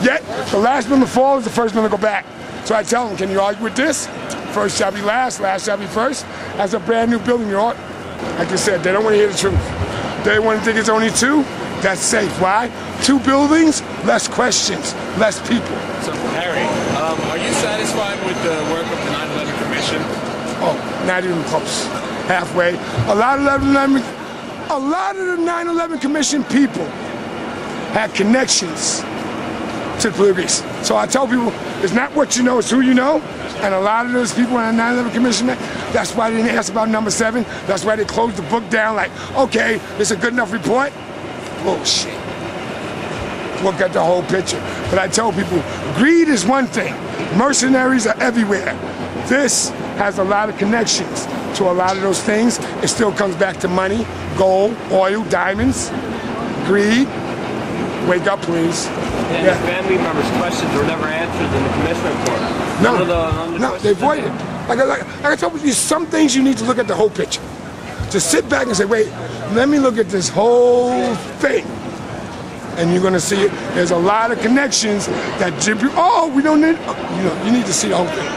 Yet, the last one to fall is the first one to go back. So I tell them, can you argue with this? First shall be last shall be first. As a brand new building, you're like I said, they don't want to hear the truth. They want to think it's only two. That's safe. Why? Two buildings, less questions, less people. So, Harry, are you satisfied with the work of the 9/11 Commission? Oh, not even close. Halfway. A lot of the 9/11 Commission people had connections to the police. So I tell people, it's not what you know, it's who you know. And a lot of those people in the 9/11 Commission, that's why they didn't ask about number 7. That's why they closed the book down like, okay, this is a good enough report. Bullshit. Look at the whole picture. But I tell people, greed is one thing. Mercenaries are everywhere. This has a lot of connections to a lot of those things. It still comes back to money, gold, oil, diamonds, greed. Wake up, please. And the family members' questions were never answered in the commission report. No, they avoided. Like I told you, there's some things you need to look at the whole picture. Just sit back and say, wait, let me look at this whole thing. And you're gonna see it. There's a lot of connections that we don't need, you need to see the whole thing.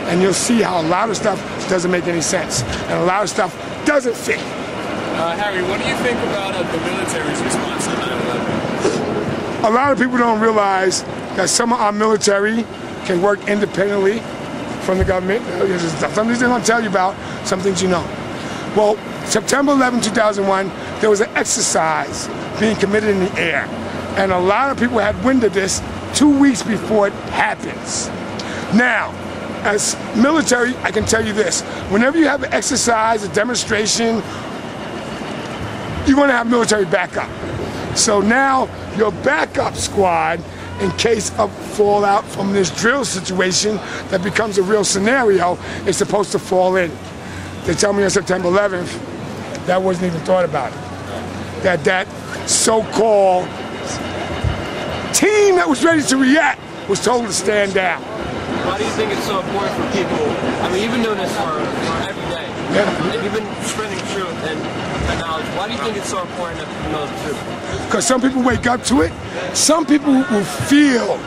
And you'll see how a lot of stuff doesn't make any sense. And a lot of stuff doesn't fit. Harry, what do you think about the military's response to 9/11? A lot of people don't realize that some of our military can work independently from the government. Some things they don't tell you about, some things you know. Well, September 11, 2001, there was an exercise being committed in the air. And a lot of people had wind of this 2 weeks before it happens. Now, as military, I can tell you this. Whenever you have an exercise, a demonstration, you're gonna have military backup. So now, your backup squad, in case of fallout from this drill situation that becomes a real scenario, is supposed to fall in. They tell me on September 11th, that wasn't even thought about. That so-called team that was ready to react was told to stand down. Why do you think it's so important for people? I mean, you've been doing this for every day. Yeah. And you've been spreading truth and knowledge. Why do you think it's so important that people know the truth? Because some people wake up to it. Some people will feel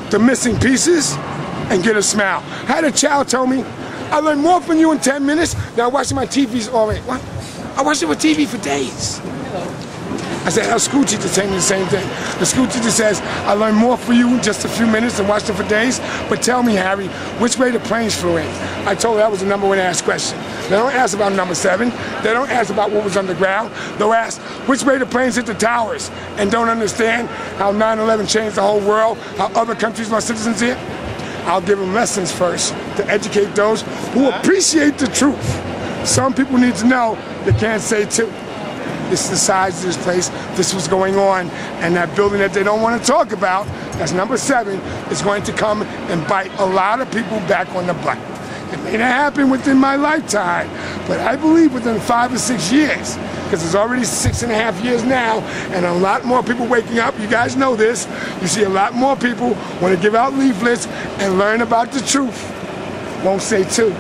the missing pieces and get a smile. I had a child tell me, I learned more from you in 10 minutes than I watched my TVs already. What? I watched it with TV for days. I said, our school teacher telling me the same thing. The school teacher says, I learned more from you in just a few minutes than watched it for days. But tell me, Harry, which way the planes flew in? I told her that was the number one asked question. They don't ask about number 7. They don't ask about what was underground. They'll ask which way the planes hit the towers and don't understand how 9/11 changed the whole world, how other countries lost citizens here. I'll give them lessons first to educate those who appreciate the truth. Some people need to know they can't say too. This is the size of this place, this was going on, and that building that they don't want to talk about, that's number 7, is going to come and bite a lot of people back on the butt. It may not happen within my lifetime, but I believe within 5 or 6 years, because it's already 6.5 years now, and a lot more people waking up. You guys know this. You see a lot more people want to give out leaflets and learn about the truth. Won't say too.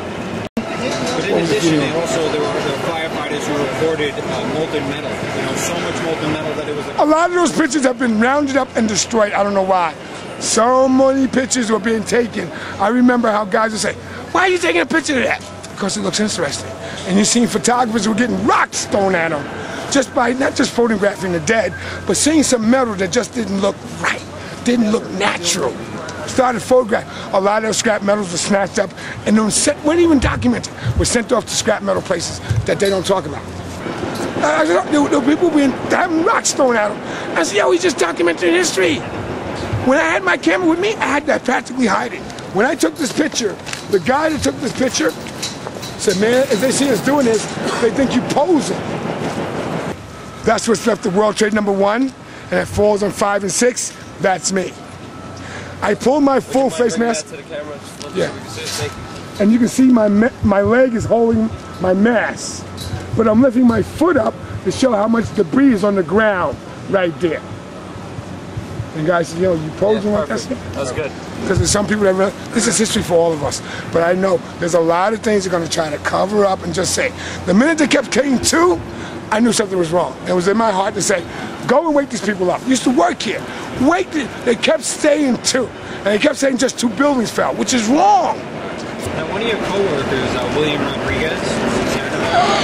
But in addition, there were the firefighters who reported molten metal. So much molten metal that it was. A lot of those pictures have been rounded up and destroyed. I don't know why. So many pictures were being taken. I remember how guys would say, "Why are you taking a picture of that?" Because it looks interesting. And you seen photographers who were getting rocks thrown at them, just by not just photographing the dead, but seeing some metal that just didn't look right, didn't look natural. Started photographing. A lot of those scrap metals were snatched up and then weren't even documented. Were sent off to scrap metal places that they don't talk about. There were people having rocks thrown at them. I said, yo, he's just documenting history. When I had my camera with me, I had to practically hide it. When I took this picture, the guy that took this picture said, man, if they see us doing this, they think you posing. That's what's left of World Trade number 1, and it falls on 5 and 6. That's me. I pulled my full face mask. Yeah. And you can see my leg is holding my mask. But I'm lifting my foot up to show how much debris is on the ground right there. And guys said, you posing like that? That's good. Because there's some people that this is history for all of us. But I know there's a lot of things they're going to try to cover up and just say. The minute they kept getting 2, I knew something was wrong. It was in my heart to say, Go and wake these people up. Used to work here. They kept staying too. And they kept saying just 2 buildings fell, which is wrong. Now, one of your co-workers, William Rodriguez, was in the tower,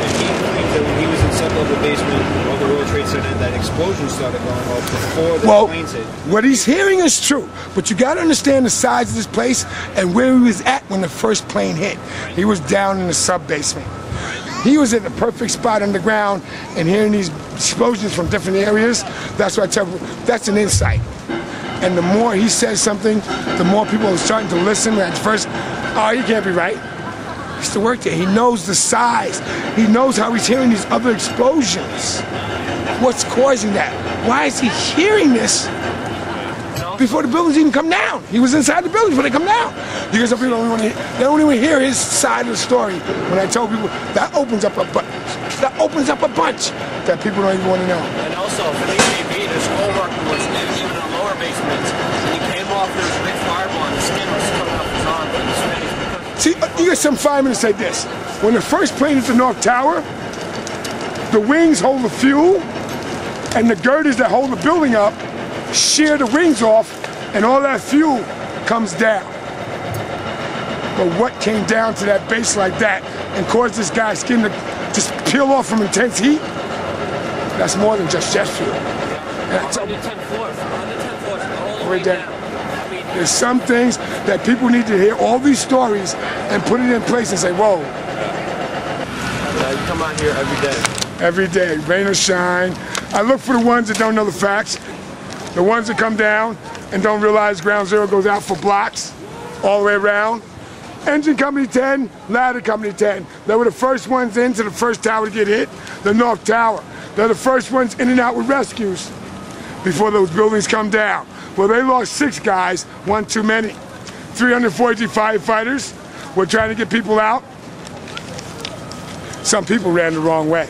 and he claimed that when he was in sub-level basement of the World Trade Center, that explosion started going off before the planes hit. What he's hearing is true, but you got to understand the size of this place and where he was at when the first plane hit. He was down in the sub-basement. He was in the perfect spot underground and hearing these explosions from different areas. That's what I tell you, that's an insight. And the more he says something, the more people are starting to listen. At first, oh, he can't be right. He used to work there. He knows the size. He knows how he's hearing these other explosions. What's causing that? Why is he hearing this before the buildings even come down? He was inside the buildings before they come down. Because some people don't even hear his side of the story. When I tell people, that opens up a bunch that people don't even want to know. And also, for the AV, this co-worker was even in a lower basement. And he came off this big fireball and the skin was coming off his arm and his face. See, you get some firemen to say this. When the first plane hit the North Tower, the wings hold the fuel, and the girders that hold the building up shear the wings off, and all that fuel comes down. But what came down to that base like that and caused this guy's skin to just peel off from intense heat? That's more than just jet fuel. And On the 10th floor, all the way down. I mean, There's some things that people need to hear all these stories and put it in place and say, whoa. you come out here every day. Every day, rain or shine. I look for the ones that don't know the facts. The ones that come down and don't realize Ground Zero goes out for blocks all the way around. Engine Company 10, Ladder Company 10. They were the first ones into the first tower to get hit, the North Tower. They're the first ones in and out with rescues before those buildings come down. Well, they lost 6 guys, 1 too many. 342 firefighters were trying to get people out. Some people ran the wrong way.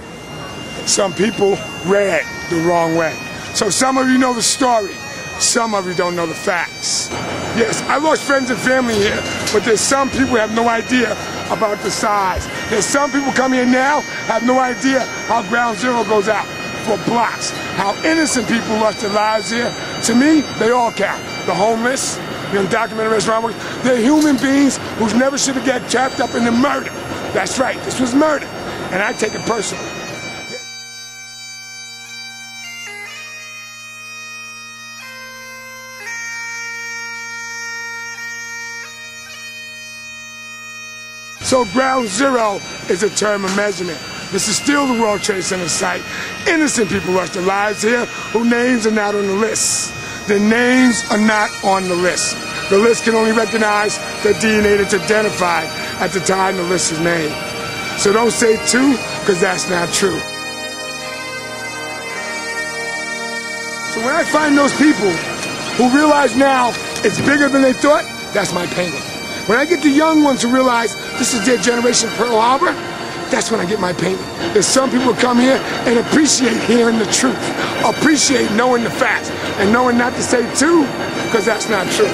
Some people ran the wrong way. So some of you know the story. Some of you don't know the facts. Yes, I lost friends and family here, but there's some people who have no idea about the size. There's some people come here now have no idea how Ground Zero goes out for blocks. How innocent people lost their lives here. To me, they all count. The homeless, the undocumented restaurant workers, they're human beings who never should have got trapped up in the murder. That's right, this was murder, and I take it personally. So Ground Zero is a term of measurement. This is still the World Trade Center site. Innocent people lost their lives here whose names are not on the list. Their names are not on the list. The list can only recognize the DNA that's identified at the time the list is made. So don't say 2, because that's not true. So when I find those people who realize now it's bigger than they thought, that's my painting. When I get the young ones who realize this is their generation Pearl Harbor, that's when I get my painting. There's some people who come here and appreciate hearing the truth, appreciate knowing the facts, and knowing not to say 2, because that's not true.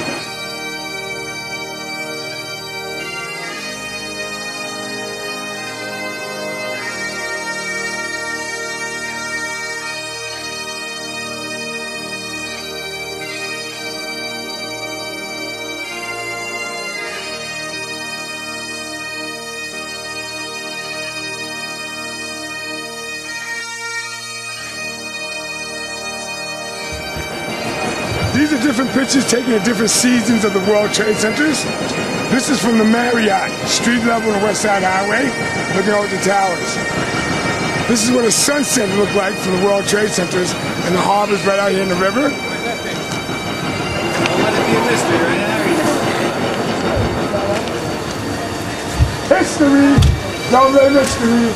These are different pictures taken at different seasons of the World Trade Centers. This is from the Marriott, street level on the West Side Highway, looking over the towers. This is what a sunset looked like from the World Trade Centers, and the harbor's right out here in the river. Don't let it be a mystery, right? History, don't let mystery.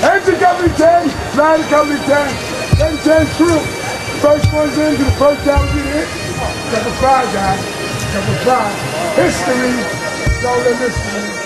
Engine Company 10, Ladder Company 10, 10 crew. First one's into the first tower get hit. Number 5, guys. Number 5. History. Don't let mystery.